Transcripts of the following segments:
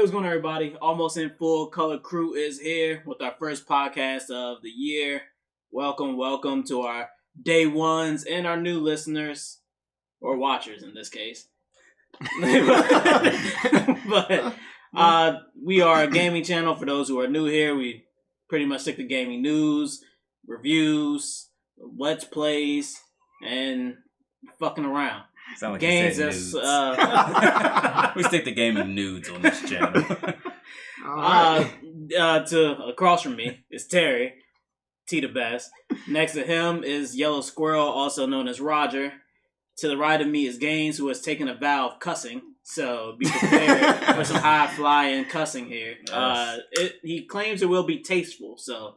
what's going on, everybody? Almost in Full Color crew is here with our first podcast of the year. Welcome to our day ones and our new listeners, or watchers in this case. but we are a gaming channel. For those who are new here, we pretty much stick to gaming news, reviews, let's plays, and fucking around. Sound like games that's we stick to gaming nudes on this channel. To across from me is Terry, T the best. Next to him is Yellow Squirrel, also known as Roger. To the right of me is Gaines, who has taken a vow of cussing. So be prepared for some high flying cussing here. Yes. He claims it will be tasteful, so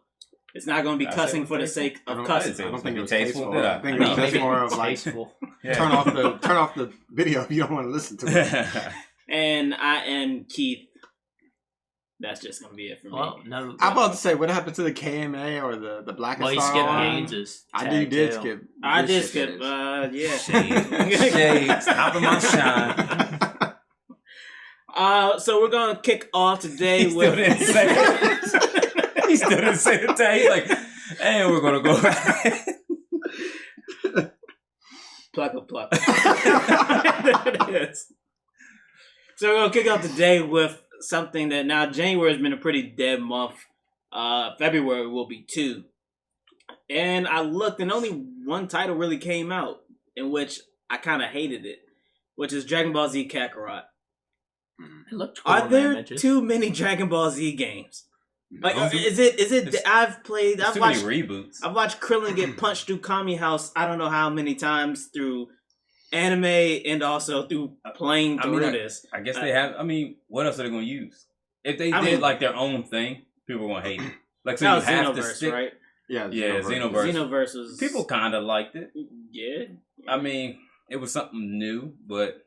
it's not going to be cussing for the sake of cussing. I don't think it was tasteful. tasteful. I think it was just more of like turn off the video if you don't want to listen to it. And I am Keith. That's just going to be it for me. No, I'm about to say, what happened to the KMA or the Black well, and you Star? skipped Gaines's. I did skip. I did this skip. shit. Yeah. Shades, top of my shine. So we're gonna kick off today He with. still didn't say it. He still didn't say the day. He's like, and we're gonna go. Pluck. There it is. So we're gonna kick off today with something that now January has been a pretty dead month. February will be too. And I looked and only one title really came out in which I kind of hated it, which is Dragon Ball Z Kakarot. It looked cool. Are there too many Dragon Ball Z games? Like, is it? I've Too watched many reboots. I've watched Krillin get punched through Kami House. I don't know how many times through anime and also through playing through this. I guess they have. I mean, what else are they gonna use? If they did like their own thing, people are gonna hate it. Like, so you have to stick. Right? Yeah, Xenoverse. Xenoverse was... People kind of liked it. Yeah. I mean, it was something new, but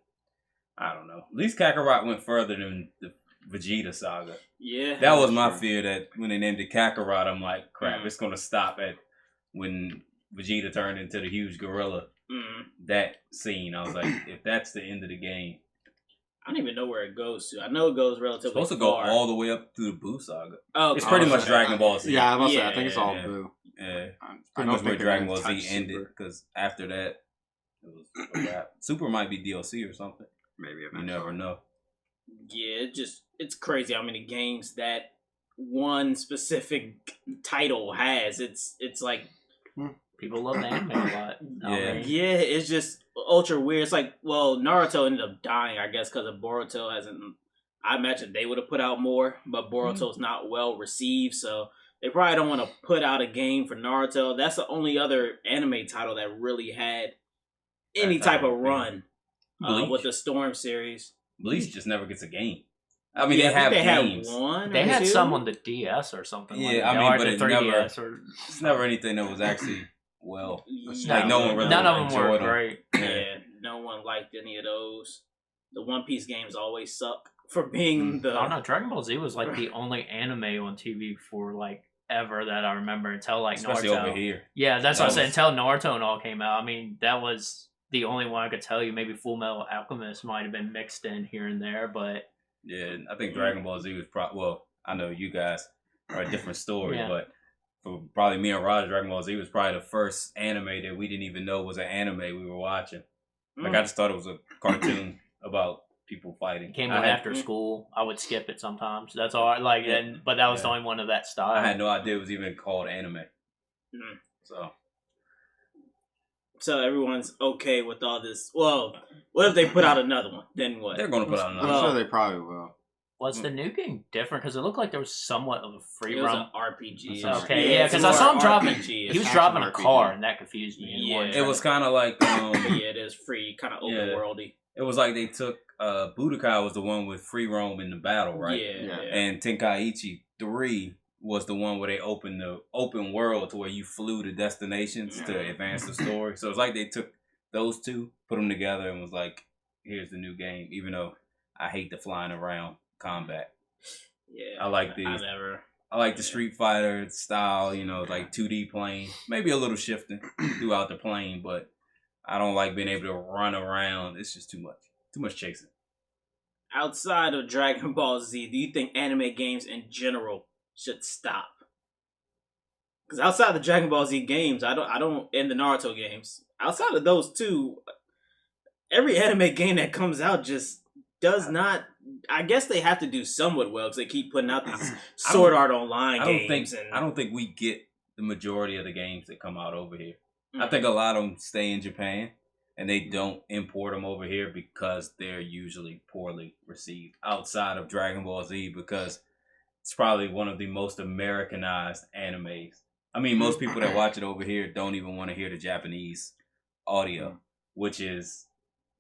I don't know. At least Kakarot went further than the Vegeta saga. Yeah. That was my fear, that when they named it Kakarot, I'm like, crap, it's going to stop at when Vegeta turned into the huge gorilla. That scene, I was like, if that's the end of the game. I don't even know where it goes to. I know it goes relatively It's supposed to go all the way up through the Buu saga. Oh, it's pretty much Dragon Ball Z. Yeah, I think it's all Buu. Yeah. I know where Dragon Ball Z ended, because after that, it was a wrap. Super might be DLC or something. Maybe you never know. Yeah, it's crazy how many games that one specific title has. It's like people love anime a lot. Yeah, it's just ultra weird. It's like, well, Naruto ended up dying, I guess, because of Boruto hasn't. I imagine they would have put out more, but Boruto's not well received, so they probably don't want to put out a game for Naruto. That's the only other anime title that really had any type of run with the Storm series. Bleach just never gets a game. I mean, they have games. They had some on the DS or something. Yeah, like I mean, but it never. It's never anything that was actually well. Like no one really none of them were them. great. Yeah, no one liked any of those. The One Piece games always suck for being the. I don't know. Dragon Ball Z was like the only anime on TV for like ever that I remember until like especially Naruto. Over here. Yeah, that's what I said. Until Naruto and all came out. I mean, that was the only one I could tell you. Maybe Full Metal Alchemist might have been mixed in here and there, but yeah, I think Dragon Ball Z was well, I know you guys are a different story, but for probably me and Roger, Dragon Ball Z was probably the first anime that we didn't even know was an anime we were watching. Like, I just thought it was a cartoon about people fighting. It came on after school. I would skip it sometimes. That's all. But that was the only one of that style. I had no idea it was even called anime. So everyone's okay with all this. Well, what if they put out another one? Then what? They're going to put out another one. I'm sure they probably will. Was the new game different? Because it looked like there was somewhat of a free run. It was an RPG. Okay, yeah, because I saw him driving. He was driving a car, and that confused me. Yeah, it was kind of like yeah, it is free, kind of open worldy. It was like they took Budokai was the one with free roam in the battle, right? Yeah. And Tenkaichi 3 was the one where they opened the open world to where you flew to destinations to advance the story. So it's like they took those two, put them together, and was like, here's the new game. Even though I hate the flying around combat. Yeah, I like the Street Fighter style, like 2D plane. Maybe a little shifting throughout the plane, but I don't like being able to run around. It's just too much chasing. outside of Dragon Ball Z, do you think anime games in general should stop? Because outside the Dragon Ball Z games, I don't, and the Naruto games, outside of those two, every anime game that comes out just does not. I guess they have to do somewhat well because they keep putting out these Sword Art Online games. I don't think we get the majority of the games that come out over here. I think a lot of them stay in Japan and they don't import them over here because they're usually poorly received outside of Dragon Ball Z because it's probably one of the most Americanized animes. I mean, most people that watch it over here don't even want to hear the Japanese audio, which is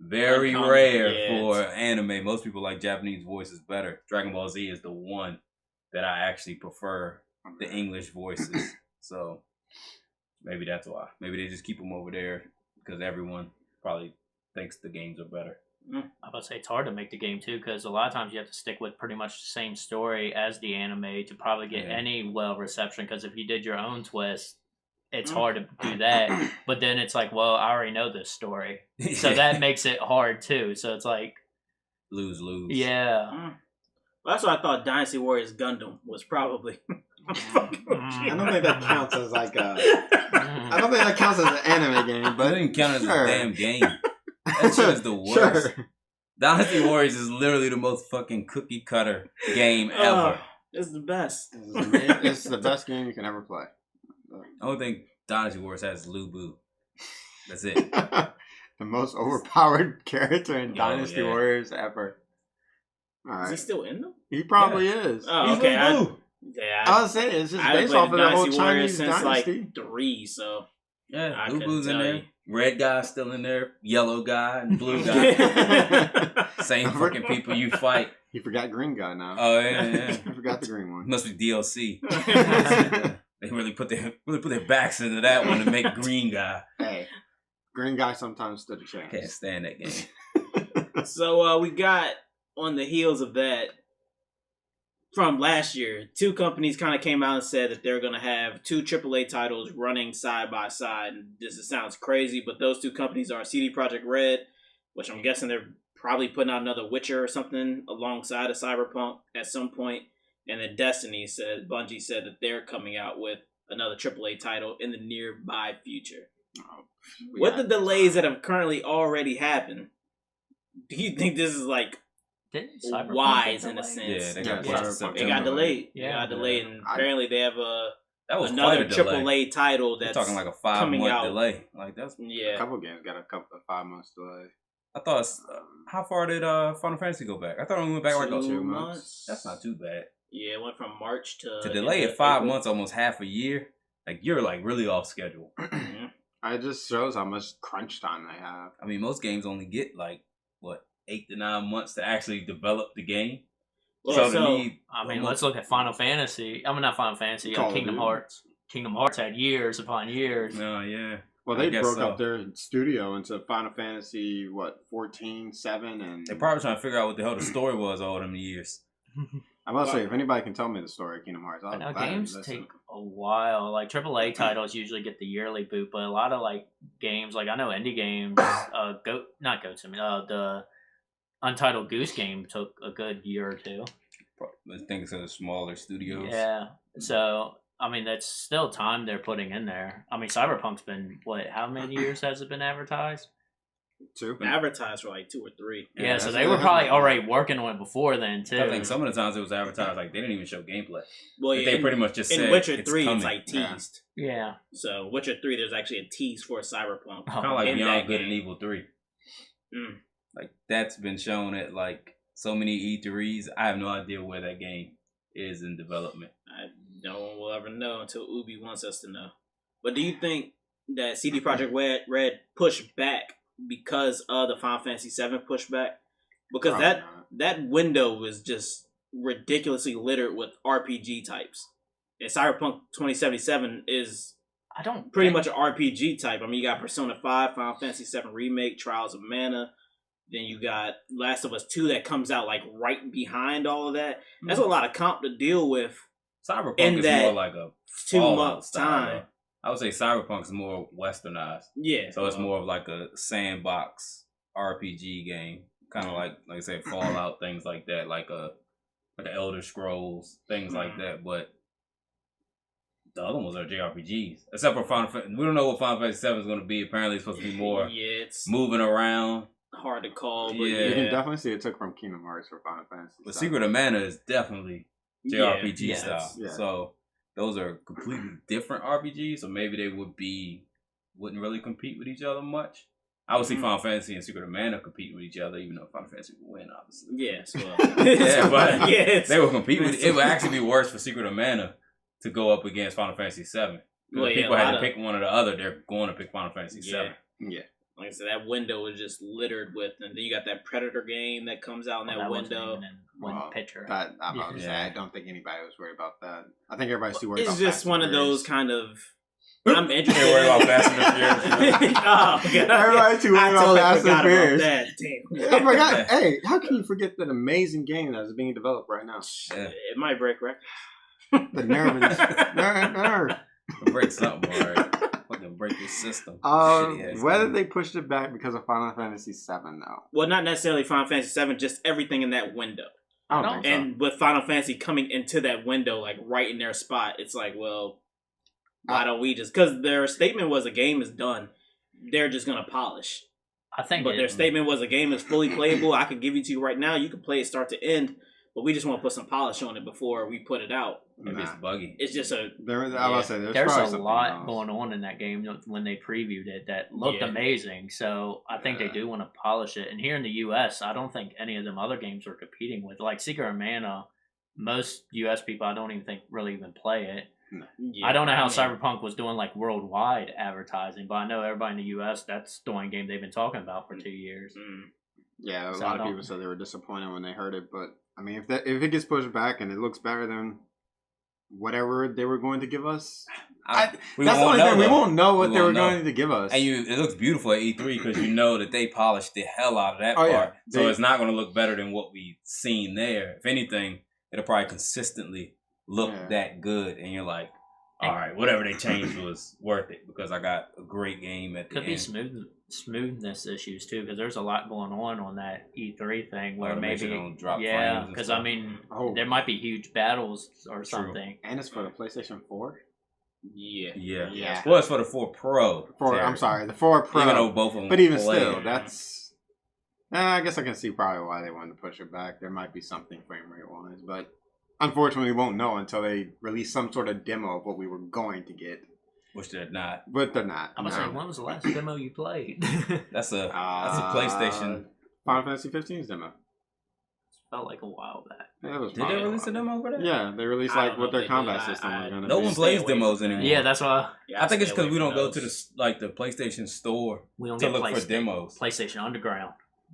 very rare for anime. Most people like Japanese voices better. Dragon Ball Z is the one that I actually prefer the English voices. So maybe that's why. Maybe they just keep them over there because everyone probably thinks the games are better. I'm about to say it's hard to make the game too because a lot of times you have to stick with pretty much the same story as the anime to probably get any well reception. Because if you did your own twist, it's hard to do that. But then it's like, well, I already know this story, so that makes it hard too. So it's like lose. Yeah. Well, that's what I thought. Dynasty Warriors Gundam was probably. I don't think that counts as like a. I don't think that counts as an anime game, but it doesn't count as a damn game. That shit is the worst. Sure. Dynasty Warriors is literally the most fucking cookie cutter game ever. It's the best. It's the best game you can ever play. I don't think Dynasty Warriors has Lubu. That's it. The most overpowered character in Dynasty Warriors ever. All right. Is he still in them? He probably is. Oh, okay. I was saying it's just based off of the whole Chinese since dynasty. Like 3, so yeah, Lubu's in there. Red guy's still in there. Yellow guy and blue guy. Same fucking people you fight. You forgot green guy now. Oh yeah. I forgot the green one. Must be DLC. They really put their backs into that one to make green guy. Hey, green guy sometimes stood a chance. Can't stand that game. So we got on the heels of that. From last year, 2 companies kind of came out and said that they're going to have 2 AAA titles running side by side. And this sounds crazy, but those 2 companies are CD Projekt Red, which I'm guessing they're probably putting out another Witcher or something alongside of Cyberpunk at some point. And then Bungie said that they're coming out with another AAA title in the nearby future. With the delays that have currently already happened, do you think this is like wise in a sense? Yeah, it got delayed. Yeah, it got delayed, and apparently they have another AAA title that's talking like a 5-month delay. Like that's a couple of games got a 5 months delay. I thought, how far did Final Fantasy go back? I thought it went back like 2 months. That's not too bad. Yeah, it went from March to delay it 5 months, almost half a year. Like you're like really off schedule. It just shows how much crunch time they have. I mean, most games only get like 8 to 9 months to actually develop the game. Well, let's look at Final Fantasy. I mean, not Final Fantasy. Kingdom Hearts. Kingdom Hearts had years upon years. Oh yeah. Well, they broke up their studio into Final Fantasy 14, 7, and they're probably trying to figure out what the hell the story was all them years. I must say, if anybody can tell me the story of Kingdom Hearts, now games take a while. Like AAA titles usually get the yearly boot, but a lot of like games, like I know indie games, the Untitled Goose Game took a good year or 2. I think it's a smaller studios. Yeah, so I mean that's still time they're putting in there. I mean Cyberpunk's been how many years has it been advertised? 2. Been advertised for like 2 or 3. Yeah, so they were probably already working on it before then too. I think some of the times it was advertised like they didn't even show gameplay. Well, they pretty much just said in Witcher 3 coming. it's like teased. Yeah. So Witcher 3 there's actually a tease for Cyberpunk. Kind of like Beyond Good and Evil 3. Like that's been shown at like so many E3s. I have no idea where that game is in development. No one will ever know until Ubi wants us to know. But do you think that CD Projekt Red pushed back because of the Final Fantasy VII pushback? Because that window was just ridiculously littered with RPG types. And Cyberpunk 2077 is pretty much an RPG type. I mean, you got Persona 5, Final Fantasy VII Remake, Trials of Mana. Then you got Last of Us 2 that comes out like right behind all of that. That's a lot of comp to deal with. Cyberpunk is more like a 2 months time. I would say Cyberpunk is more westernized. Yeah. So it's more of like a sandbox RPG game. kind of like I said, Fallout, things like that, like the Elder Scrolls, things like that. But the other ones are JRPGs, except for Final Fantasy. We don't know what Final Fantasy 7 is going to be. Apparently, it's supposed to be more it's moving around. hard to call, but You can definitely see it took from Kingdom Hearts for Final Fantasy. But Secret of Mana is definitely JRPG style. Yeah. So those are completely different RPGs. So maybe they wouldn't really compete with each other much. I would see Final Fantasy and Secret of Mana compete with each other, even though Final Fantasy would win, obviously. Yes, well, they would compete with. It would actually be worse for Secret of Mana to go up against Final Fantasy 7. If people had to pick one or the other, they're going to pick Final Fantasy 7. Yeah. Like I said, that window is just littered with, and then you got that Predator game that comes out in that window. Picture. I'm about to say, I don't think anybody was worried about that. I think everybody's too worried about It's just one of those kind of. I'm interested. Can't worry about Fast and Furious. Oh, God. Everybody's too worried about Fast and Furious. Damn. I forgot. Hey, how can you forget that amazing game that is being developed right now? Yeah. It might break records. The nerve. Break something, all right. Fucking break your system. Whether they pushed it back because of Final Fantasy 7, though. Well, not necessarily Final Fantasy 7, just everything in that window. I don't think so. And with Final Fantasy coming into that window, like right in their spot, it's like, well, why don't we just... Because their statement was a game is done. They're just going to polish. I think But their statement was a game is fully playable. I could give it to you right now. You can play it start to end. But we just want to put some polish on it before we put it out. Maybe it's buggy. It's just a... There's a lot going on in that game when they previewed it that looked amazing. So I think they do want to polish it. And here in the U.S., I don't think any of them other games are competing with. Like Secret of Mana, most U.S. people I don't even think really even play it. Yeah, I don't know how Cyberpunk was doing like worldwide advertising, but I know everybody in the U.S. that's the one game they've been talking about for 2 years. Yeah, a lot of people said they were disappointed when they heard it, but I mean, if it gets pushed back and it looks better than whatever they were going to give us, that's the only thing. We won't know what they were going to give us. And it looks beautiful at E3 because you know that they polished the hell out of that part. Yeah. So it's not going to look better than what we've seen there. If anything, it'll probably consistently look that good, and you're like, all right, whatever they changed was worth it because I got a great game at the end. Could be smoothness issues too, because there's a lot going on that E3 thing where maybe because I mean there might be huge battles or something. And it's for the PlayStation 4. Yeah. Well, it's for the 4 Pro. I'm sorry, the 4 Pro. Even though both of them, but even still, that's. I guess I can see probably why they wanted to push it back. There might be something frame rate wise, but unfortunately, we won't know until they release some sort of demo of what we were going to get. Which they're not. But they're not. I'm going to say, when was the last demo you played? That's a PlayStation. Final Fantasy 15's demo. It felt like a while back. Yeah, did they release a demo for that? Yeah, they released what their combat system was going to be. No one plays demos anymore. Yeah, that's why. I think it's because we don't go to the PlayStation store to look for demos. PlayStation Underground.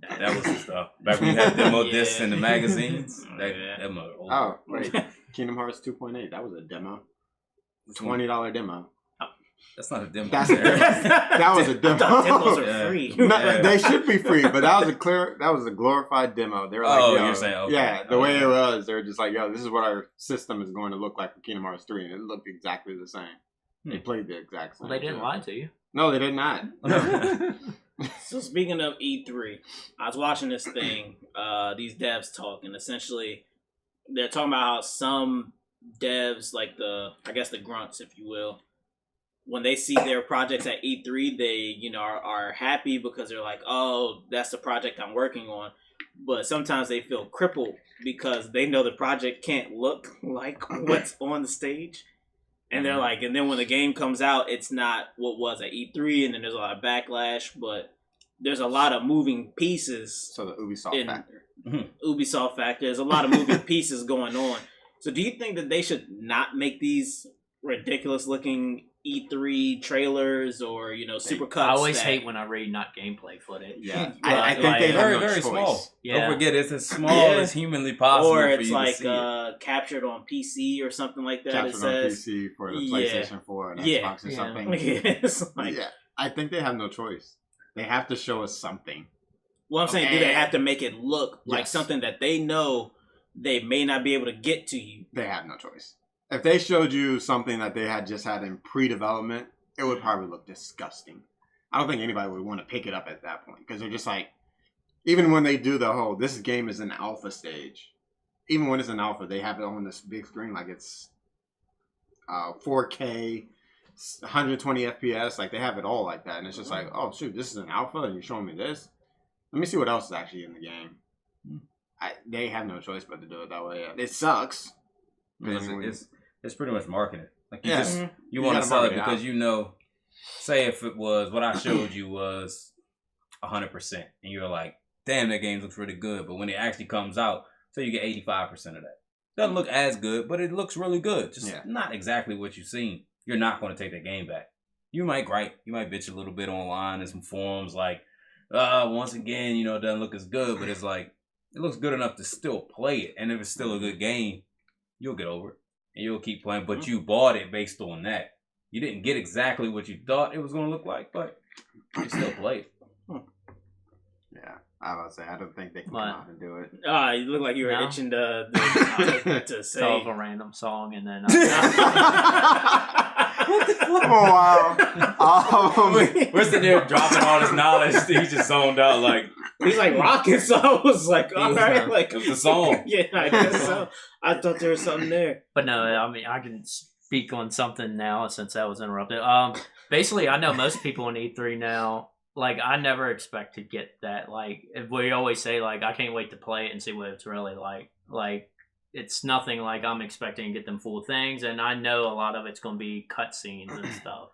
That was the stuff. Back when you had demo discs in the magazines. Oh, wait. Kingdom Hearts 2.8. That was a demo. $20 demo. That's not a demo. That was a demo. Demos are free. They should be free, but that was a glorified demo. They were like, you're saying, okay. Yeah, the way it was, they were just like, yo, this is what our system is going to look like for Kingdom Hearts 3, and it looked exactly the same. They played the exact same. Well, they didn't lie to you. No, they did not. So speaking of E3, I was watching this thing, these devs talking. Essentially, they're talking about how some devs, like the grunts, if you will, when they see their projects at E3, they, are happy because they're like, oh, that's the project I'm working on. But sometimes they feel crippled because they know the project can't look like what's on the stage. And they're like, and then when the game comes out, it's not what was at E3, and then there's a lot of backlash, but there's a lot of moving pieces. So the Ubisoft factor. Ubisoft factor. There's a lot of moving pieces going on. So do you think that they should not make these ridiculous looking E3 trailers or, super cuts? I always hate when I read not gameplay footage. Yeah. I think they have very small. Yeah. Don't forget, it's as small as humanly possible. Or it's for you to see captured on PC or something like that. Captured on PC for the PlayStation 4 and Xbox or something. It's I think they have no choice. They have to show us something. Well, I'm saying, do they have to make it look like something that they know they may not be able to get to you? They have no choice. If they showed you something that they had just had in pre-development, it would probably look disgusting. I don't think anybody would want to pick it up at that point because they're just like, even when they do the whole, this game is an alpha stage. Even when it's an alpha, they have it on this big screen like it's 4K, 120 FPS. Like they have it all like that, and it's just like, oh shoot, this is an alpha, and you're showing me this. Let me see what else is actually in the game. They have no choice but to do it that way. It sucks. It's pretty much marketing. Like you want to sell it because you know. Say if it was what I showed you was 100%, and you're like, damn, that game looks really good. But when it actually comes out, so you get 85% of that. Doesn't look as good, but it looks really good. Just not exactly what you've seen. You're not going to take that game back. You might gripe. You might bitch a little bit online in some forums like, once again, you know, it doesn't look as good. But it's like, it looks good enough to still play it. And if it's still a good game, you'll get over it. And you'll keep playing. But you bought it based on that. You didn't get exactly what you thought it was going to look like, but you still played. Yeah, I was about to say, I don't think they can come out and do it. You look like you were itching to say. Tell of a random song and then... What the fuck? Oh, wow. We're sitting there dropping all this knowledge. He just zoned out like... He's like rocking, so I was like, all right. Like, it was a song. Yeah, I guess so. I thought there was something there. But no, I mean, I can... speak on something now since that was interrupted. Basically, I know most people in E3 now, like, I never expect to get that. Like, we always say, like, I can't wait to play it and see what it's really like. Like, it's nothing like I'm expecting to get them full things, and I know a lot of it's going to be cutscenes and stuff.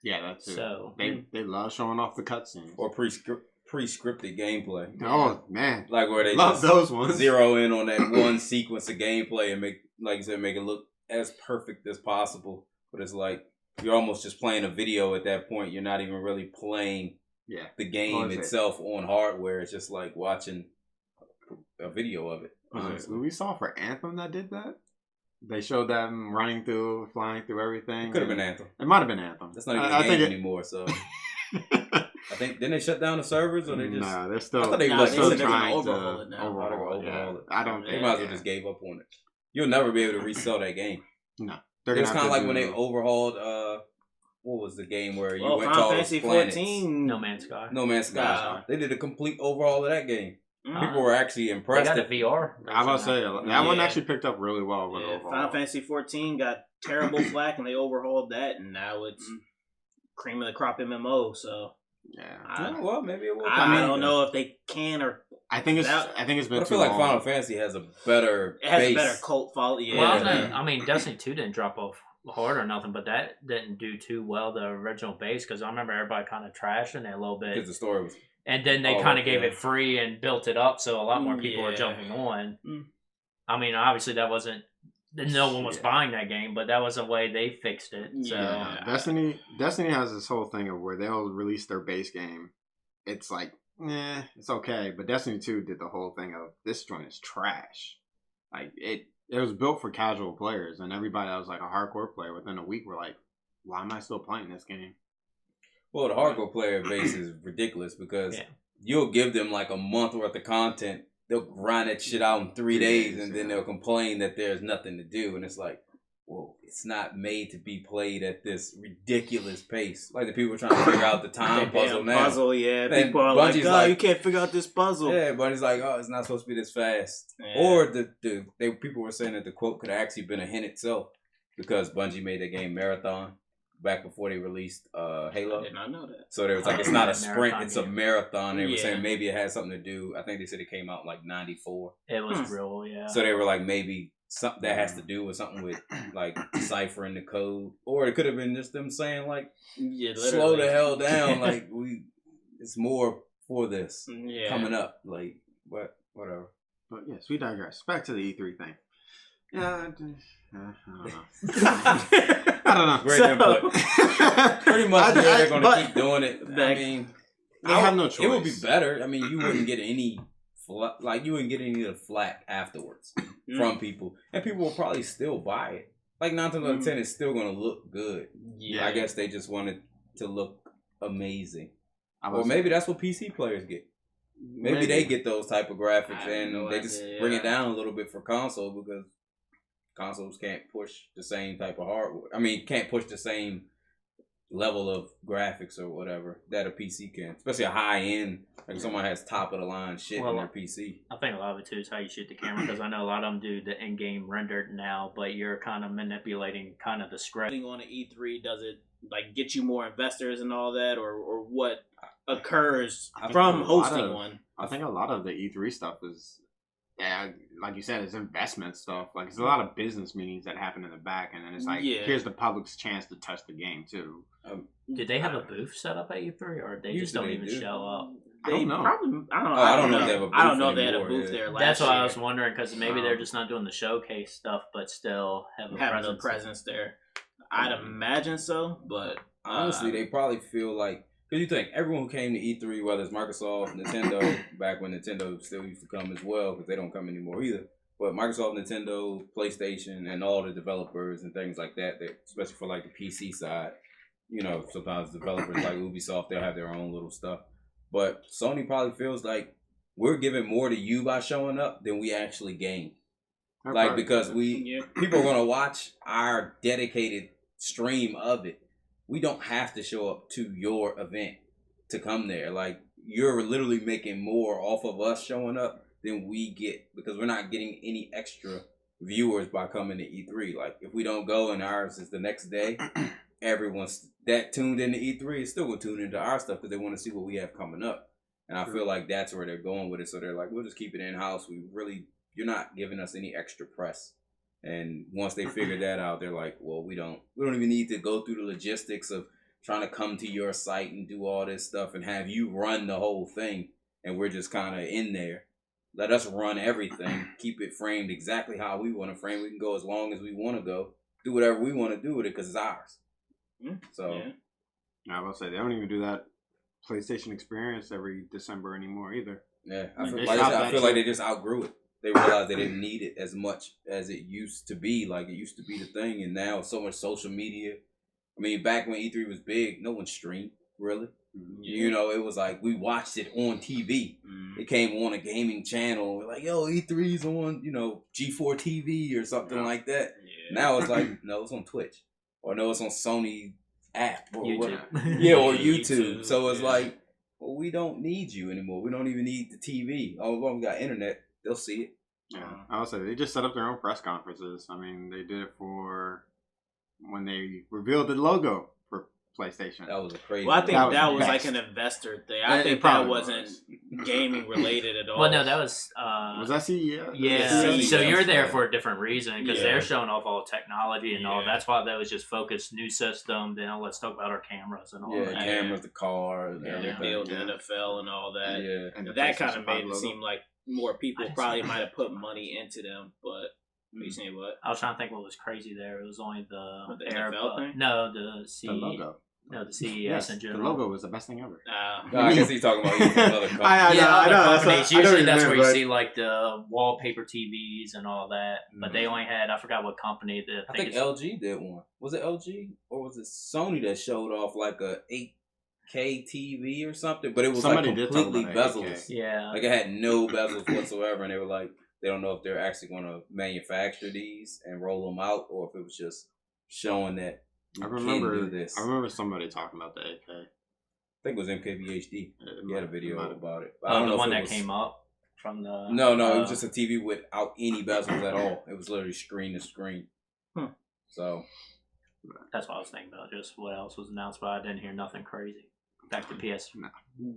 Yeah, that's it. So they love showing off the cutscenes. Or pre-scripted gameplay. Oh, man. Like, where they love those ones. Zero in on that one sequence of gameplay and make, like you said, make it look as perfect as possible, but it's like you're almost just playing a video at that point. You're not even really playing the game itself on hardware. It's just like watching a video of it. We saw for Anthem that did that. They showed them running through, flying through everything. It could have been Anthem. It might have been Anthem. That's not even a game anymore. So I think didn't they shut down the servers or they just? Nah, they're still. I thought they were still trying to overhaul it now. Overhaul it. I don't. They might as well just gave up on it. You'll never be able to resell that game. No. It was kind of like when they overhauled, what was the game where you went to all those planets? 14. No Man's Sky. No Man's Sky. They did a complete overhaul of that game. People were actually impressed. They got a VR. I was about to say, that one actually picked up really well. With overhaul. Final Fantasy 14 got terrible flack, and they overhauled that, and now it's cream of the crop MMO, so... Yeah. Well, maybe it will. I don't know if they can or... I think it's been. I feel like Final Fantasy has a better. It has base. a better cult following. Yeah. Well, I mean, Destiny 2 didn't drop off hard or nothing, but that didn't do too well, the original base, because I remember everybody kind of trashing it a little bit. Because the story was. And then they kind of gave it free and built it up, so a lot more people were jumping on. I mean, obviously that wasn't. No one was buying that game, but that was a way they fixed it. So Destiny has this whole thing of where they'll release their base game. It's like, it's okay. But Destiny 2 did the whole thing of this joint is trash. Like it was built for casual players, and everybody that was like a hardcore player within a week were like, why am I still playing this game? Well, the hardcore player base is ridiculous because you'll give them like a month worth of content. They'll grind that shit out in 3 days, and then they'll complain that there's nothing to do. And it's like, whoa, it's not made to be played at this ridiculous pace. Like the people are trying to figure out the time puzzle now. Puzzle, yeah. People are like, oh, you can't figure out this puzzle. Yeah, Bungie's like, oh, it's not supposed to be this fast. Yeah. Or people were saying that the quote could have actually been a hint itself because Bungie made the game Marathon back before they released Halo. I did not know that. So there was like, it's not a sprint, it's a marathon. They were saying maybe it had something to do. I think they said it came out in like 94. It was real, yeah. So they were like, maybe something that has to do with something with like deciphering the code. Or it could have been just them saying like, slow the hell down. Like it's more for this coming up. Like, whatever. But yes, we digress. Back to the E3 thing. Yeah, I don't know. I don't know. Great input. Pretty much they're going to keep doing it. I mean, they have no choice. It would be better. I mean, you wouldn't get any of the flack afterwards from people, and people will probably still buy it. Like 9 times out of 10, it's still going to look good. Yeah, I guess they just wanted to look amazing, or maybe that's what PC players get. Maybe they get those type of graphics, and they just bring it down a little bit for console because consoles can't push the same type of hardware. I mean, can't push the same level of graphics or whatever that a PC can, especially a high end. Like someone has top of the line shit in their PC. I think a lot of it too is how you shoot the camera, because I know a lot of them do the in game rendered now, but you're kind of manipulating kind of the script. On an E3, does it like get you more investors and all that, or what occurs from hosting one? I think a lot of the E3 stuff is, like you said, it's investment stuff. Like it's a lot of business meetings that happen in the back, and then it's like, here's the public's chance to touch the game too. Did they have a booth set up at E3, or they just don't even show up? I don't know. I don't know if they have a booth. I don't know if they had a booth there last year. That's what I was wondering, because maybe they're just not doing the showcase stuff, but still having a presence there. I'd imagine so, but honestly, they probably feel like, because you think everyone who came to E3, whether it's Microsoft, Nintendo, back when Nintendo still used to come as well, because they don't come anymore either. But Microsoft, Nintendo, PlayStation, and all the developers and things like that, especially for like the PC side, you know, sometimes developers like Ubisoft, they'll have their own little stuff. But Sony probably feels like we're giving more to you by showing up than we actually gain. Like, because people are going to watch our dedicated stream of it. We don't have to show up to your event to come there. Like, you're literally making more off of us showing up than we get, because we're not getting any extra viewers by coming to E3. Like, if we don't go and ours is the next day, everyone's that tuned into E3 is still going to tune into our stuff because they want to see what we have coming up. And I feel like that's where they're going with it. So they're like, we'll just keep it in-house. You're not giving us any extra press. And once they figure that out, they're like, well, we don't even need to go through the logistics of trying to come to your site and do all this stuff and have you run the whole thing. And we're just kind of in there. Let us run everything. Keep it framed exactly how we want to frame. We can go as long as we want to go. Do whatever we want to do with it because it's ours. So, I will say they don't even do that PlayStation experience every December anymore either. Yeah, I feel like they just outgrew it. They realized they didn't need it as much as it used to be. Like, it used to be the thing, and now so much social media. I mean, back when E3 was big, no one streamed, really. You know, it was like we watched it on TV. It came on a gaming channel. We're like, yo, E3's on, you know, G4 TV or something like that. Now it's like, no, it's on Twitch. Or no, it's on Sony app. Or YouTube. Or YouTube. So it's like, well, we don't need you anymore. We don't even need the TV. Oh, well, we got internet. They'll see it. Yeah, I would say they just set up their own press conferences. I mean, they did it for when they revealed the logo for PlayStation. That was a crazy. Well, I think that was like an investor thing. I think that wasn't gaming related at all. Well, no, that was. Was that CES? Yeah. So you're there for a different reason, because they're showing off all technology and all. That's why that was just focused new system. Then let's talk about our cameras and all that. Cameras, the cars, their deal with the NFL and all that. Yeah, and that kind of made it seem like more people probably might have put money into them, but. You saying what? I was trying to think what was crazy there. It was only the NFL thing? No, the logo. No, the CES in general. The logo was the best thing ever. I guess he's talking about other companies. I know. Companies. Usually that's where you see like the wallpaper TVs and all that. But they only had, I forgot what company. I think LG did one. Was it LG? Or was it Sony that showed off like a 8K TV or something? But it was like completely bezel-less. Yeah. Like it had no bezels whatsoever. And they were like, they don't know if they're actually going to manufacture these and roll them out, or if it was just showing that I remember somebody talking about the 8K. I think it was MKBHD. He had a video about it. I don't know the one that came up from the... No, it was just a TV without any bezels at all. It was literally screen to screen. So... That's what I was thinking about, just what else was announced, but I didn't hear nothing crazy. Back to PS. No.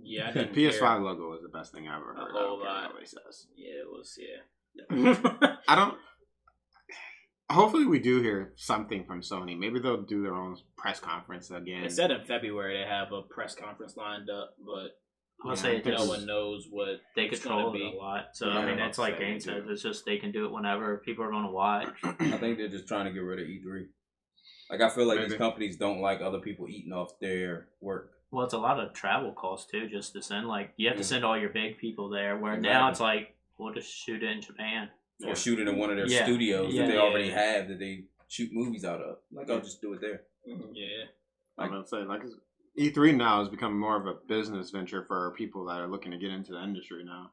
Yeah, the PS5 logo was the best thing I ever heard. A whole lot. Says. Yeah, it was, I don't... Hopefully we do hear something from Sony. Maybe they'll do their own press conference again. They said in February they have a press conference lined up, but I'll say no one knows what they control it a lot. So I mean, it's like Game said, it's just they can do it whenever people are going to watch. I think they're just trying to get rid of E3. Like, I feel like these companies don't like other people eating off their work. Well, it's a lot of travel costs too, just to send. Like, you have to send all your big people there. Where now it's like, we'll just shoot it in Japan. Or shoot it in one of their studios that they already have that they shoot movies out of. Like, I'll just do it there. Yeah. I'm going to say, like, E3 now has become more of a business venture for people that are looking to get into the industry now.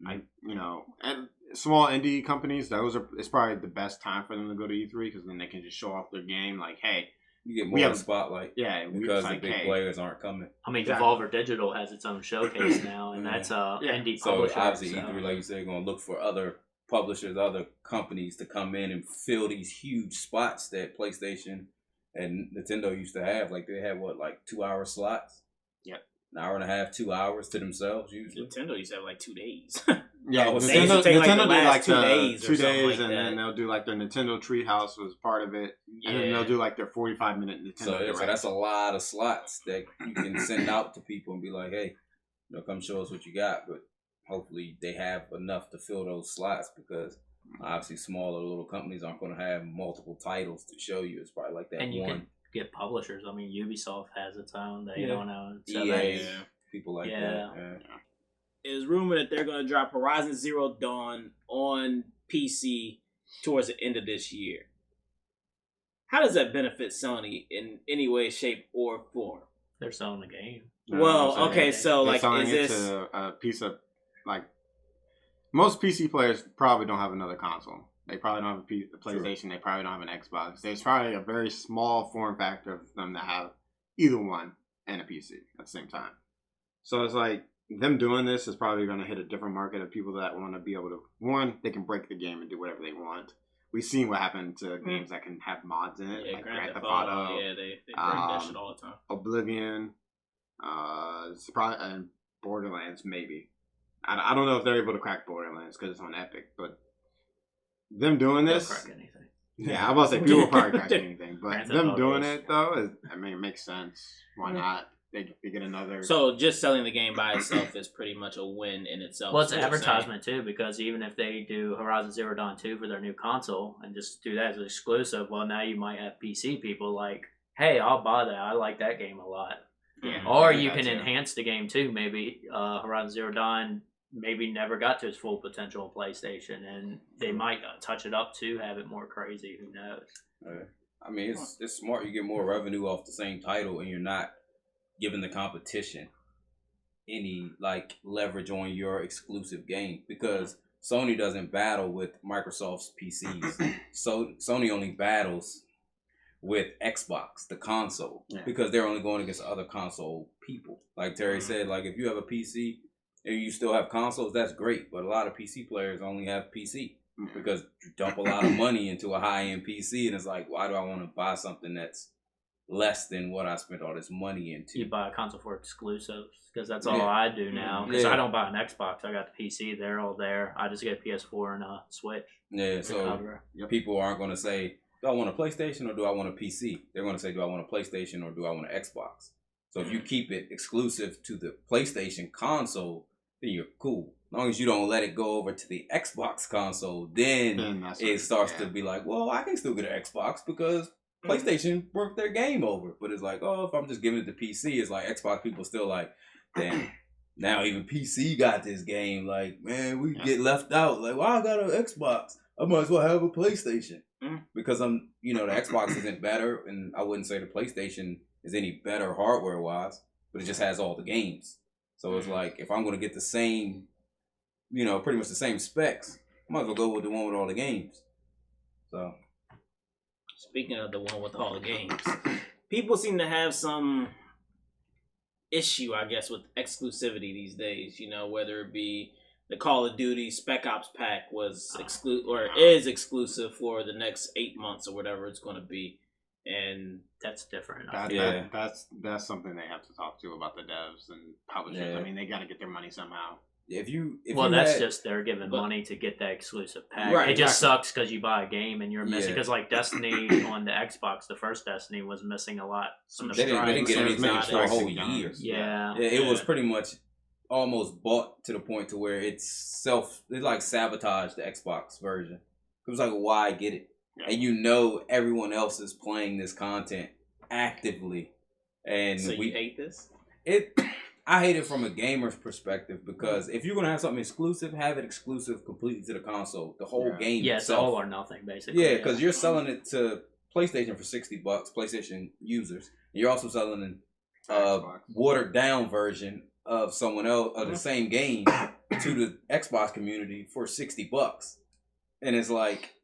Like, you know, and small indie companies, it's probably the best time for them to go to E3 because then they can just show off their game. Like, hey, You get more of the spotlight. Yeah, because the big players aren't coming. I mean, Devolver Digital has its own showcase now, and that's indie publisher. So obviously, E3, like you said, going to look for other publishers, other companies to come in and fill these huge spots that PlayStation and Nintendo used to have. Like they had 2-hour slots. Yep. An hour and a half, 2 hours to themselves usually. Nintendo used to have 2 days. Yeah, Nintendo do like 2 days, and then they'll do like their Nintendo Treehouse was part of it, and then they'll do like their 45-minute Nintendo. So that's a lot of slots that you can send out to people and be like, hey, come show us what you got. But hopefully they have enough to fill those slots because obviously smaller little companies aren't going to have multiple titles to show you. It's probably like that and you one. Can get publishers. I mean, Ubisoft has its own. They don't know. EA, people like that. Yeah. It is rumored that they're going to drop Horizon Zero Dawn on PC towards the end of this year. How does that benefit Sony in any way, shape, or form? They're selling the game. Well, okay, so they're like, selling is this to a piece of like most PC players probably don't have another console. They probably don't have a PlayStation. They probably don't have an Xbox. There's probably a very small form factor of them that have either one and a PC at the same time. So it's like them doing this is probably going to hit a different market of people that want to be able to, one, they can break the game and do whatever they want. We've seen what happened to games that can have mods in it, like Grand Theft Auto. Yeah, they break that shit all the time. Oblivion, and Borderlands, maybe. I don't know if they're able to crack Borderlands because it's on Epic, but them doing this... They'll crack anything. Yeah, I was about to say, people will probably crack anything, but them doing it, though, it makes sense. Why not? They get another... So just selling the game by itself is pretty much a win in itself. Well, it's advertisement too, because even if they do Horizon Zero Dawn 2 for their new console and just do that as an exclusive, well, now you might have PC people like, hey, I'll buy that. I like that game a lot. Yeah, or you can enhance the game too. Maybe Horizon Zero Dawn maybe never got to its full potential on PlayStation, and they might touch it up to have it more crazy. Who knows? I mean, it's smart. You get more revenue off the same title, and you're not giving the competition any leverage on your exclusive game because Sony doesn't battle with Microsoft's PCs. So Sony only battles with Xbox, the console, because they're only going against other console people. Like Terry said, like if you have a PC and you still have consoles, that's great. But a lot of PC players only have PC because you dump a lot of money into a high-end PC, and it's like, why do I want to buy something that's less than what I spent all this money into? You buy a console for exclusives because that's all I do now. Because I don't buy an Xbox. I got the PC. They're all there. I just get a PS4 and a Switch. Yeah, so people aren't going to say, do I want a PlayStation or do I want a PC? They're going to say, do I want a PlayStation or do I want an Xbox? So if you keep it exclusive to the PlayStation console, then you're cool. As long as you don't let it go over to the Xbox console, then it starts to be like, well, I can still get an Xbox because PlayStation worked their game over. But it's like, oh, if I'm just giving it to PC, it's like Xbox people still like, damn, now even PC got this game. Like, man, we get left out. Like, well, I got an Xbox. I might as well have a PlayStation. Because the Xbox isn't better, and I wouldn't say the PlayStation is any better hardware-wise, but it just has all the games. So it's like, if I'm going to get the same, pretty much the same specs, I might as well go with the one with all the games. So... Speaking of the one with all the games, people seem to have some issue, I guess, with exclusivity these days. Whether it be the Call of Duty Spec Ops pack was is exclusive for the next 8 months or whatever it's going to be, and that's different. That's something they have to talk to about the devs and publishers. Yeah. I mean, they got to get their money somehow. That's just they're giving money to get that exclusive pack. Right, it just sucks because you buy a game and you're missing. Because like Destiny on the Xbox, the first Destiny was missing a lot. They didn't get anything for a whole year. Yeah, it was pretty much almost bought to the point to where it sabotaged the Xbox version. It was like, why get it? Yeah. And everyone else is playing this content actively. And so you hate this? I hate it from a gamer's perspective because if you're going to have something exclusive, have it exclusive completely to the console. The whole game it's all or nothing, basically. Yeah, because you're selling it to PlayStation for $60, PlayStation users. You're also selling a watered down version of someone else, of the same game to the Xbox community for $60. And it's like,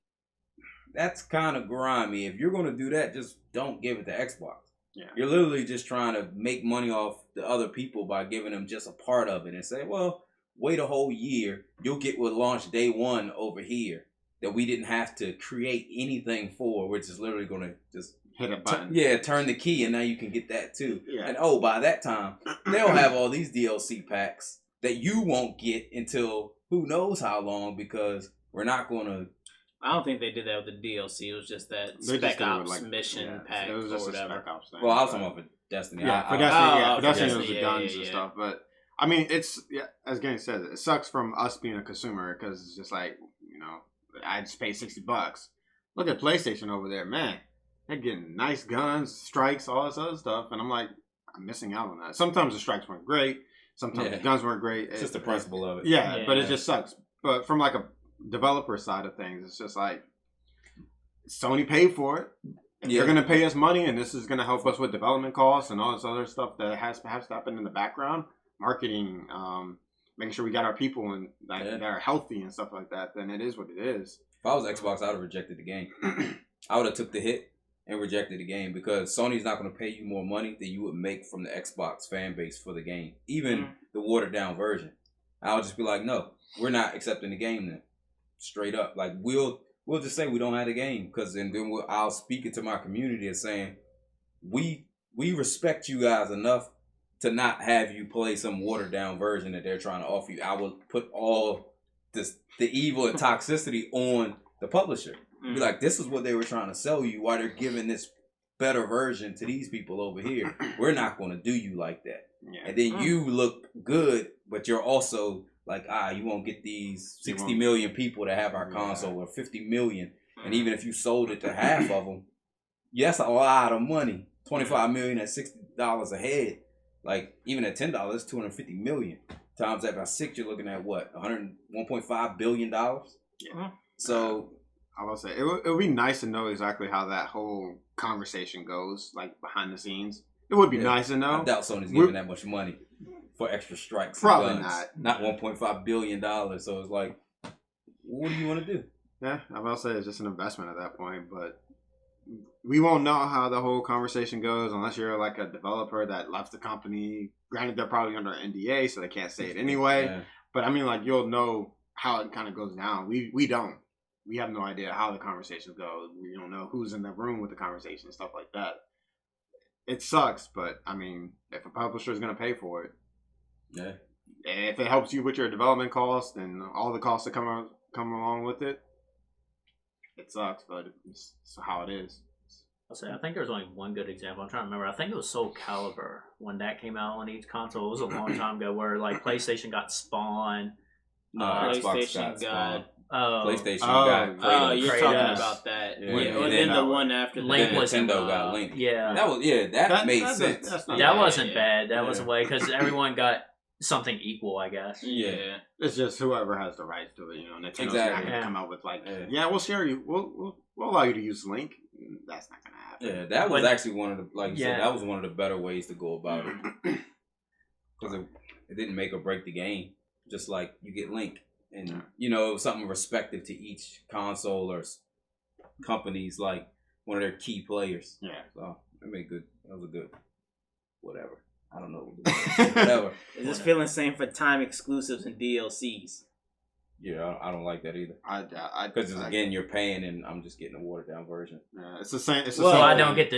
that's kind of grimy. If you're going to do that, just don't give it to Xbox. Yeah. You're literally just trying to make money off the other people by giving them just a part of it and say, well, wait a whole year. You'll get what launched day one over here that we didn't have to create anything for. We're just literally going to just hit a button. Turn the key and now you can get that too. Yeah. And by that time, they'll have all these DLC packs that you won't get until who knows how long because we're not going to. I don't think they did that with the DLC. It was just that Spec Ops mission pack or whatever. Well, I was talking about for Destiny. Yeah, for Destiny it was the guns and stuff. But, I mean, it's, as Gang said, it sucks from us being a consumer because it's just like, I just paid $60. Look at PlayStation over there. Man, they're getting nice guns, strikes, all this other stuff. And I'm like, I'm missing out on that. Sometimes the strikes weren't great. Sometimes the guns weren't great. It's just the principle of it. Yeah, but it just sucks. But from like a developer side of things, it's just like Sony paid for it. They're going to pay us money, and this is going to help us with development costs and all this other stuff that has to happen in the background, marketing, making sure we got our people and that are healthy and stuff like that. Then it is what it is. If I was Xbox, I would have rejected the game. I would have took the hit and rejected the game because Sony's not going to pay you more money than you would make from the Xbox fan base for the game, even the watered down version. I would just be like, no, we're not accepting the game then. Straight up, like we'll just say we don't have the game because then I'll speak it to my community as saying we respect you guys enough to not have you play some watered down version that they're trying to offer you. I will put all the evil and toxicity on the publisher. Be like, this is what they were trying to sell you. Why they're giving this better version to these people over here? We're not going to do you like that. Yeah. And then you look good, but you're also like, you won't get these 60 million people that have our console or 50 million. And even if you sold it to half of them, that's a lot of money. 25 million at $60 a head. Like, even at $10, it's 250 million. Times that by 6, you're looking at what? $1.5 billion? Yeah. So, I will say, it would be nice to know exactly how that whole conversation goes, like, behind the scenes. It would be nice to know. I doubt Sony's giving that much money for extra strikes. Probably not $1.5 billion. So it's like, what do you want to do? Yeah, I will say it's just an investment at that point, but we won't know how the whole conversation goes unless you're like a developer that left the company. Granted, they're probably under NDA, so they can't say it anyway. Yeah. But I mean, like, you'll know how it kind of goes down. We don't. We have no idea how the conversations go. We don't know who's in the room with the conversation and stuff like that. It sucks, but I mean, if a publisher is going to pay for it, and if it helps you with your development costs and all the costs that come along with it, it sucks, but it's how it is. I'll say, I think there's only one good example. I'm trying to remember. I think it was Soul Calibur when that came out on each console. It was a long time ago where like PlayStation got Spawn. PlayStation got PlayStation got Kratos. You're talking about that. Yeah. And then the one after Link that. was Nintendo got Link. Yeah. That made sense. That wasn't bad. That was a way because everyone got something equal, I guess. Yeah. It's just whoever has the rights to it. Nintendo's not going to come out with like, we'll share you. We'll allow you to use Link. That's not going to happen. Yeah, that was actually one of the, like you said, that was one of the better ways to go about it. Because it didn't make or break the game. Just like you get Link. And, something respective to each console or companies, like one of their key players. Yeah. So, that was a good, whatever. I don't know. Whatever. Is this feeling same for time exclusives and DLCs? Yeah, I don't like that either. Because again, you're paying, and I'm just getting a watered down version. Yeah, it's the same. I don't get to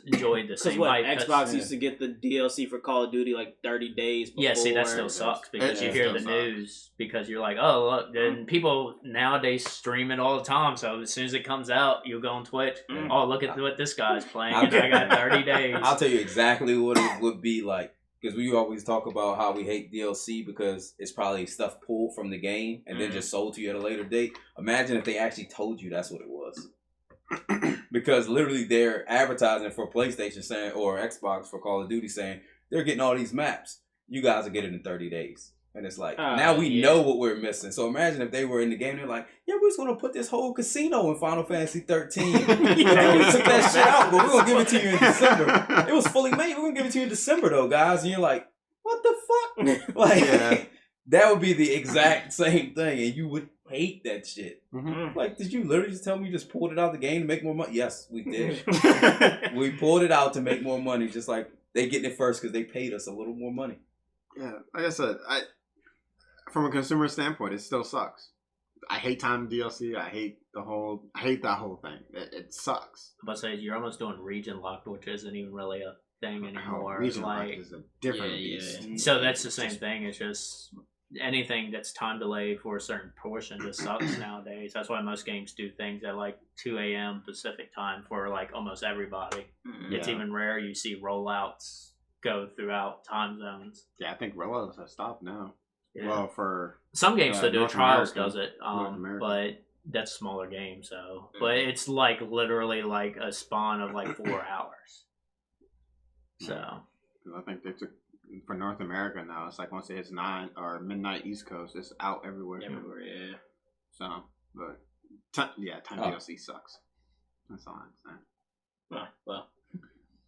enjoy the same. Xbox used to get the DLC for Call of Duty like 30 days before. Yeah, see, that still sucks because you hear the news because you're like, oh, look, then people nowadays stream it all the time. So as soon as it comes out, you'll go on Twitch. Oh, look at what this guy's playing. I got 30 days. I'll tell you exactly what it would be like. Because we always talk about how we hate DLC because it's probably stuff pulled from the game and then just sold to you at a later date. Imagine if they actually told you that's what it was. Because literally they're advertising for PlayStation saying, or Xbox for Call of Duty saying, they're getting all these maps. You guys will get it in 30 days. And it's like, now we know what we're missing. So imagine if they were in the game, they're like, yeah, we're just going to put this whole casino in Final Fantasy 13. We took that shit out, but we're going to give it to you in December. It was fully made. We're going to give it to you in December, though, guys. And you're like, what the fuck? That would be the exact same thing, and you would hate that shit. Mm-hmm. Like, did you literally just tell me you just pulled it out the game to make more money? Yes, we did. We pulled it out to make more money, just like they getting it first because they paid us a little more money. Yeah, like I said, from a consumer standpoint, it still sucks. I hate time DLC. I hate that whole thing. It sucks. I'm about to say you're almost doing region locked, which isn't even really a thing anymore. Region locked is a different beast. So that's the same thing. It's just anything that's time delay for a certain portion just sucks nowadays. That's why most games do things at like 2 a.m. Pacific time for like almost everybody. Yeah. It's even rare you see rollouts go throughout time zones. Yeah, I think rollouts have stopped now. Yeah. Well, for some games still do. North Trials America. does it, but that's a smaller game. So, but Mm-hmm. it's like literally like a spawn of like 4 hours. So, I think they took for North America now. It's like once it hits 9 or midnight East Coast, it's out everywhere. Everywhere, yeah. So, but time DLC sucks. That's all I'm saying. Well,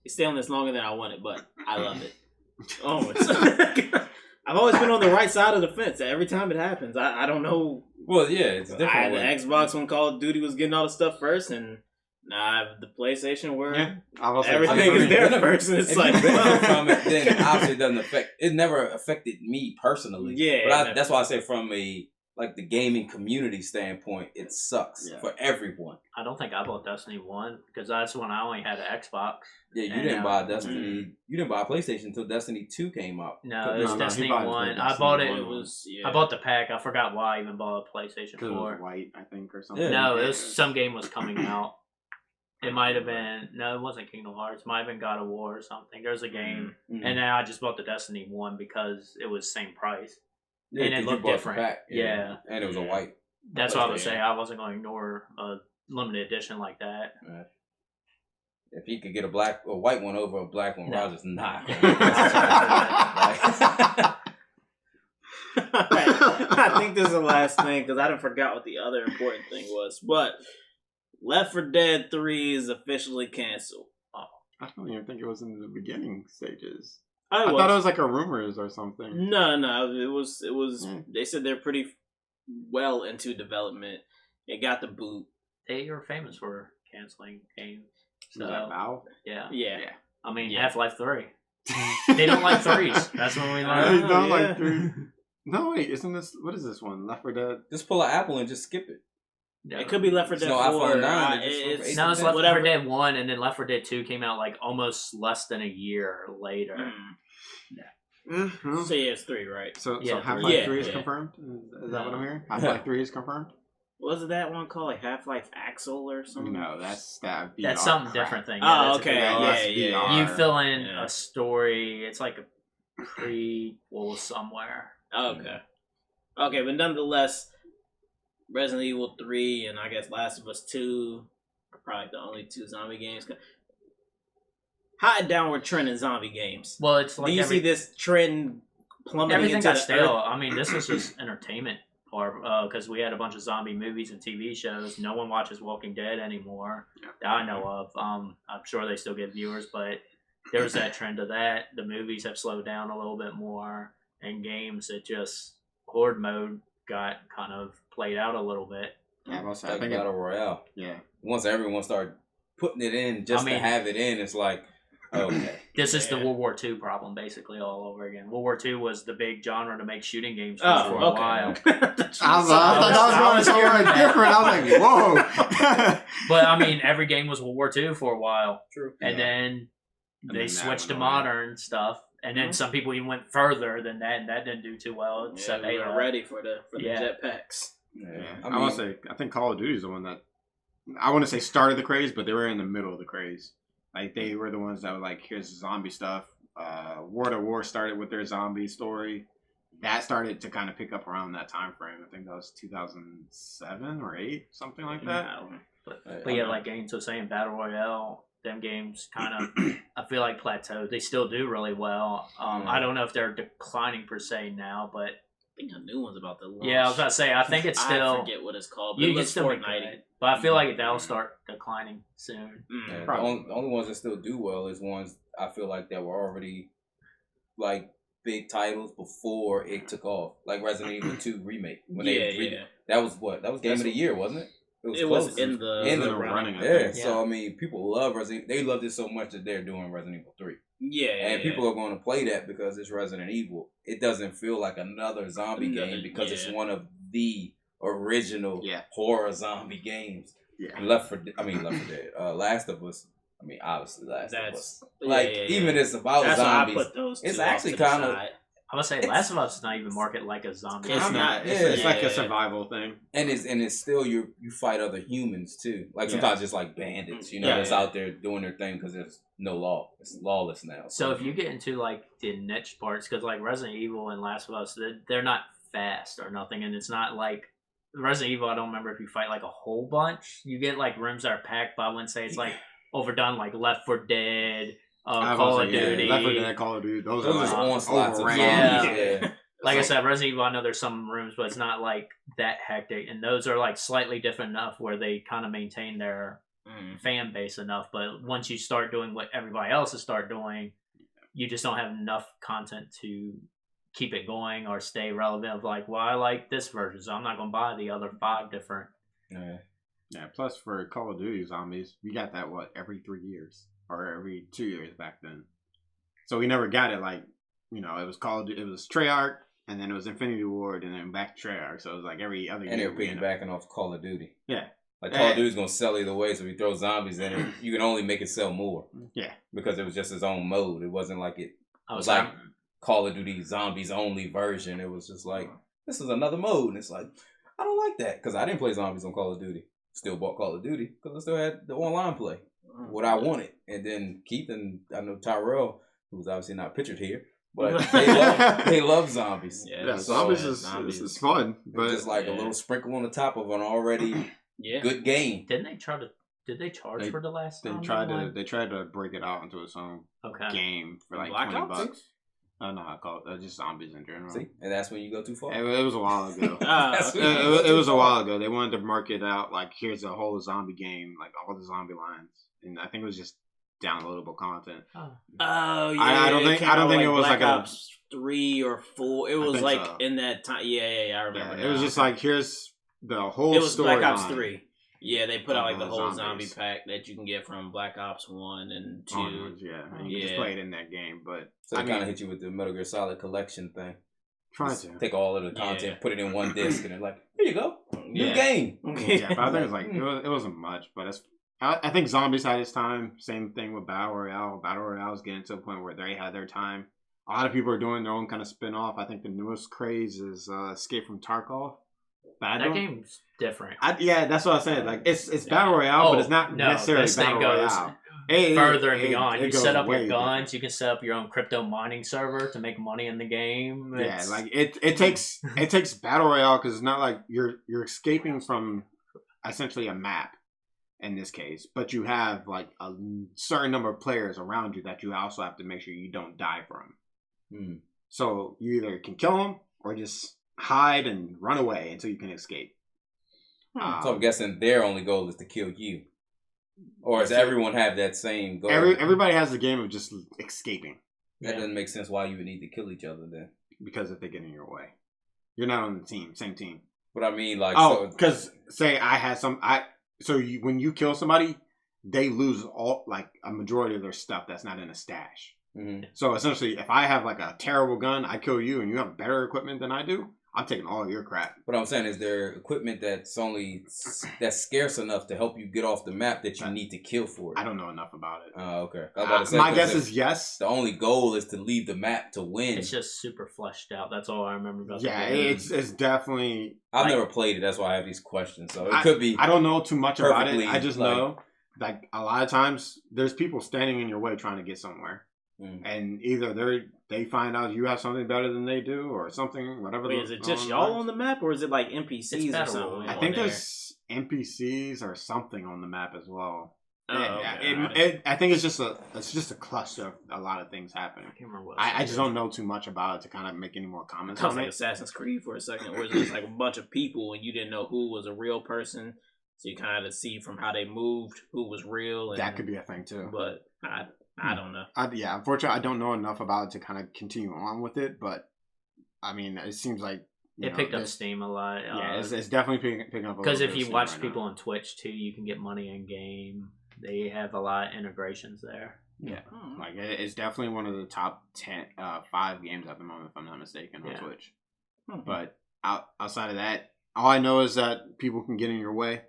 it's staying on this longer than I wanted, but I love it. I've always been on the right side of the fence. Every time it happens, I don't know. Well, yeah, it's different. I had the Xbox when Call of Duty was getting all the stuff first, and now I have the PlayStation where everything is there first. And it's like, from it, then obviously it doesn't affect. It never affected me personally. Yeah, but that's why I say from a the gaming community standpoint, it sucks for everyone. I don't think I bought Destiny 1 because that's when I only had an Xbox. Yeah, you didn't buy Destiny. You didn't buy a PlayStation until Destiny 2 came out. No, it was Destiny 1. I bought it. I bought the pack. I forgot why I even bought a PlayStation 4. It was white, I think, or something. Yeah. No, it was some game was coming out. It might have been it wasn't Kingdom Hearts. It might have been God of War or something. There's a game, and then I just bought the Destiny 1 because it was same price. Yeah, and it looked different. Yeah, and it was a white. That's what I would say. I wasn't going to ignore a limited edition like that. Right. If he could get a white one over a black one, Roger's not. I think this is the last thing because I didn't forgot what the other important thing was. But Left 4 Dead 3 is officially canceled. I don't even think it was in the beginning stages. I thought it was like a rumors or something. No, it was. They said they're pretty well into development. It got the boot. They are famous for canceling games. So, is that Valve? Yeah. I mean, Half-Life 3. They don't like threes. That's when we learned. They don't like threes. No, wait, isn't this? What is this one? Left 4 Dead? Just pull an Apple and just skip it. Yeah. It could be Left 4 Dead 4. iPhone 9. It's Left 4 Dead 1, and then Left 4 Dead 2 came out like almost less than a year later. Mm-hmm. So it's 3, right? So Half-Life 3 is confirmed? Is that what I'm hearing? Half-Life 3 is confirmed? Wasn't that one called like Half-Life Axel or something? No, that's that VR. That's something different thing. Yeah, yeah. You fill in a story. It's like a prequel somewhere. Okay, but nonetheless, Resident Evil 3 and I guess Last of Us 2 are probably the only 2 zombie games. High downward trend in zombie games. Well, it's like do you see this trend plummeting? Everything got stale. I mean, this was just entertainment, or because we had a bunch of zombie movies and TV shows. No one watches Walking Dead anymore that I know of. I'm sure they still get viewers, but there was that trend of that. The movies have slowed down a little bit more, and games it just horde mode got kind of played out a little bit. Yeah, I think Battle Royale. Yeah. Once everyone started putting it in to have it in, it's like. Okay. This is the World War II problem, basically, all over again. World War II was the big genre to make shooting games for a while. I thought that was somewhere different. I was like, whoa. But, I mean, every game was World War II for a while. True. And then they switched to modern stuff. And then some people even went further than that, and that didn't do too well. So they were ready for the jetpacks. Yeah. I want to say, I think Call of Duty is the one that, I want to say started the craze, but they were in the middle of the craze. Like, they were the ones that were like, here's the zombie stuff. World at War started with their zombie story. That started to kind of pick up around that time frame. I think that was 2007 or 8, something like that. But yeah, like Games was saying, Battle Royale, them games kind of, I feel like plateaued. They still do really well. I don't know if they're declining per se now, but I think a new one's about to launch. Yeah, I was about to say, I think it's still... I forget what it's called, but you it looks still Fortnite. But I feel like that'll start declining soon. Yeah, the only ones that still do well is ones I feel like that were already, like, big titles before it took off, like Resident Evil 2 remake. When that was game of the year, wasn't it? It was in the running. Yeah. So I mean, people love Resident. They loved it so much that they're doing Resident Evil 3. Yeah, and people are going to play that because it's Resident Evil. It doesn't feel like another zombie game because it's one of the original horror zombie games. Yeah. Left 4 Dead. Last of Us. I mean, obviously, Last of Us. Like, even it's about zombies. It's actually kind of. I would say Last of Us is not even marketed like a zombie. It's not. It's like a survival thing. And it's still you fight other humans too. Like sometimes just like bandits, that's out there doing their thing because there's no law. It's lawless now. So if you get into like the niche parts, because like Resident Evil and Last of Us, they're not fast or nothing, and it's not like Resident Evil. I don't remember if you fight like a whole bunch. You get like rooms that are packed, but I wouldn't say it's like overdone like Left 4 Dead. Call of Duty. Left 4 Dead, Call of Duty. Those are like onslaughts of zombies. Yeah. Like I said, Resident Evil, I know there's some rooms, but it's not like that hectic. And those are like slightly different enough where they kind of maintain their fan base enough. But once you start doing what everybody else is start doing, you just don't have enough content to keep it going or stay relevant. Of like, well, I like this version, so I'm not going to buy the other 5 different. Yeah. Plus, for Call of Duty zombies, we got that every 3 years. Or every 2 years back then. So we never got it like, it was it was Treyarch, and then it was Infinity Ward, and then back to Treyarch. So it was like every other year. And they were piggybacking off Call of Duty. Yeah. Like Call of Duty's going to sell either way, so if you throw zombies in it, you can only make it sell more. Yeah. Because it was just its own mode. It wasn't like it was like Call of Duty zombies only version. It was just like, this is another mode. And it's like, I don't like that, because I didn't play zombies on Call of Duty. Still bought Call of Duty, because I still had the online play. What I wanted. And then Keith and I know Tyrell, who's obviously not pictured here, but they love zombies. Yeah, zombies is fun. But just like a little sprinkle on the top of an already good game. Did they charge for the last They tried to break it out into its own game for like $20. No, I call it just zombies in general. See? And that's when you go too far. It was a while ago. It was a while ago. They wanted to market out like, here's a whole zombie game, like all the zombie lines. And I think it was just downloadable content. Oh yeah. I don't think it was Black like Ops 3 or 4. It was like in that time. Yeah, I remember. It was just like, here's the whole story. It was Black Ops 3. Yeah, they put out like the whole zombie pack that you can get from Black Ops 1 and 2. And you just play it in that game. But so they kind of hit you with the Metal Gear Solid collection thing. Trying to take all of the content, put it in one disc, and they're like, here you go, new game. But I think it was like it wasn't much, but I think zombies had its time. Same thing with Battle Royale. Battle Royale is getting to a point where they had their time. A lot of people are doing their own kind of spin-off. I think the newest craze is Escape from Tarkov. That game's different. That's what I said. Like it's Battle Royale, but it's not necessarily Battle Royale. Further and beyond. You set up your guns. You can set up your own crypto mining server to make money in the game. It takes Battle Royale because it's not like you're escaping from essentially a map in this case, but you have like a certain number of players around you that you also have to make sure you don't die from. So you either can kill them or just hide and run away until you can escape. So I'm guessing their only goal is to kill you. Or does everyone have that same goal? Everybody has the game of just escaping. That doesn't make sense why you would need to kill each other then. Because if they get in your way. You're not on the same team. But I mean, like... because say I had when you kill somebody, they lose a majority of their stuff that's not in a stash. Mm-hmm. So essentially, if I have like a terrible gun, I kill you and you have better equipment than I do, I'm taking all of your crap. But I'm saying, is there equipment that's scarce enough to help you get off the map that you need to kill for it? I don't know enough about it. Oh, okay. My guess is yes. The only goal is to leave the map to win. It's just super fleshed out. That's all I remember about the game. It's definitely... I've never played it. That's why I have these questions. So it could be... I don't know too much about it. I just know that a lot of times there's people standing in your way trying to get somewhere. And either they find out you have something better than they do, or something, whatever. Wait, is it just y'all on the map, or is it like NPCs or something? I think there's NPCs or something on the map as well. I think it's just a cluster of a lot of things happening. I can't remember what I just don't know too much about it to kind of make any more comments on it. Like Assassin's Creed for a second, where it's just like a bunch of people and you didn't know who was a real person, so you kind of see from how they moved who was real. And, that could be a thing too. But I don't know. Unfortunately, I don't know enough about it to kind of continue on with it. But I mean, it seems like it picked up steam a lot. It's definitely picking up. Because if you watch people on Twitch too, you can get money in game. They have a lot of integrations there. Yeah, like it's definitely one of the top 5 games at the moment, if I'm not mistaken, on Twitch. But outside of that, all I know is that people can get in your way.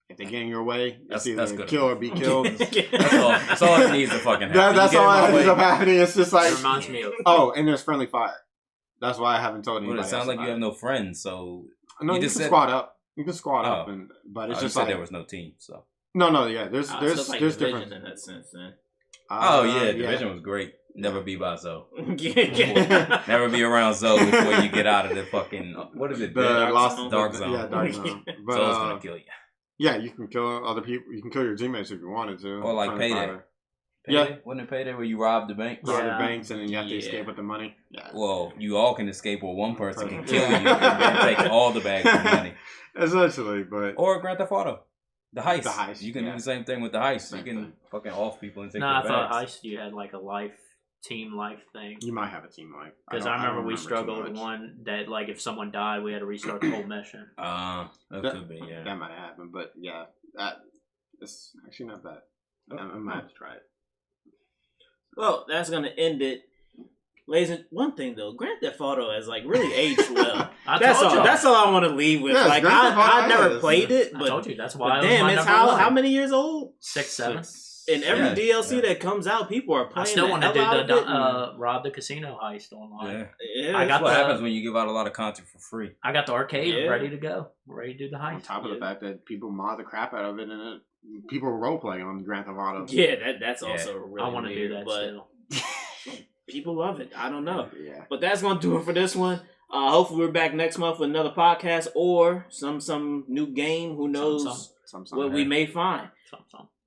If they get in your way, it's either kill or be killed. That's all it needs to fucking happen. That's all that ends up happening. It's just like, it reminds me of. And there's friendly fire. That's why I haven't told anybody. Well, it sounds like you have no friends, so no, you can squad up. You can squad up, but it's just like there was no team. So there's different in that sense. Then. Division was great. Never be by Zoe. Never be around Zoe before you get out of the fucking what is it? Dark Zone. Yeah, Dark Zone. But, Zoe's gonna kill you. Yeah, you can kill other people. You can kill your teammates if you wanted to. Or like Payday. Yeah, wasn't it Payday where you rob the bank? Rob the banks and then you have to escape with the money. Yeah. Well, you all can escape, or one person can kill you and take all the bags of money. Essentially, but or Grand Theft Auto. The heist. You can do the same thing with the heist. You can fucking off people and take their bags. I thought heist you had like a team life thing. You might have a team life. Because I remember we struggled with one that like if someone died we had to restart the whole mission. That could be, That might have happened, but yeah. It's actually not bad. I might have to try it. Well, that's gonna end it. Ladies, one thing though, Grand Theft Auto has like really aged well. That's all I want to leave with. Like I never played it, but I told you that's why. Damn, it's how many years old? 6, 7. And every DLC that comes out, people are playing. I still want to do the rob the casino heist online. Yeah, that's what happens when you give out a lot of content for free. I got the arcade ready to go, ready to do the heist. On top of the fact that people mod the crap out of it, and people role play on Grand Theft Auto. Yeah, that's also really. I want to do that still. People love it. I don't know. Yeah. But that's gonna do it for this one. Hopefully we're back next month with another podcast or some new game. Who knows what we may find.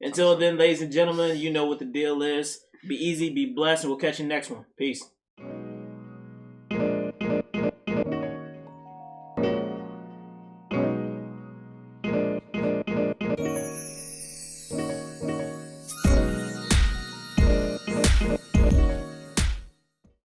Until then, ladies and gentlemen, you know what the deal is. Be easy, be blessed, and we'll catch you next one. Peace.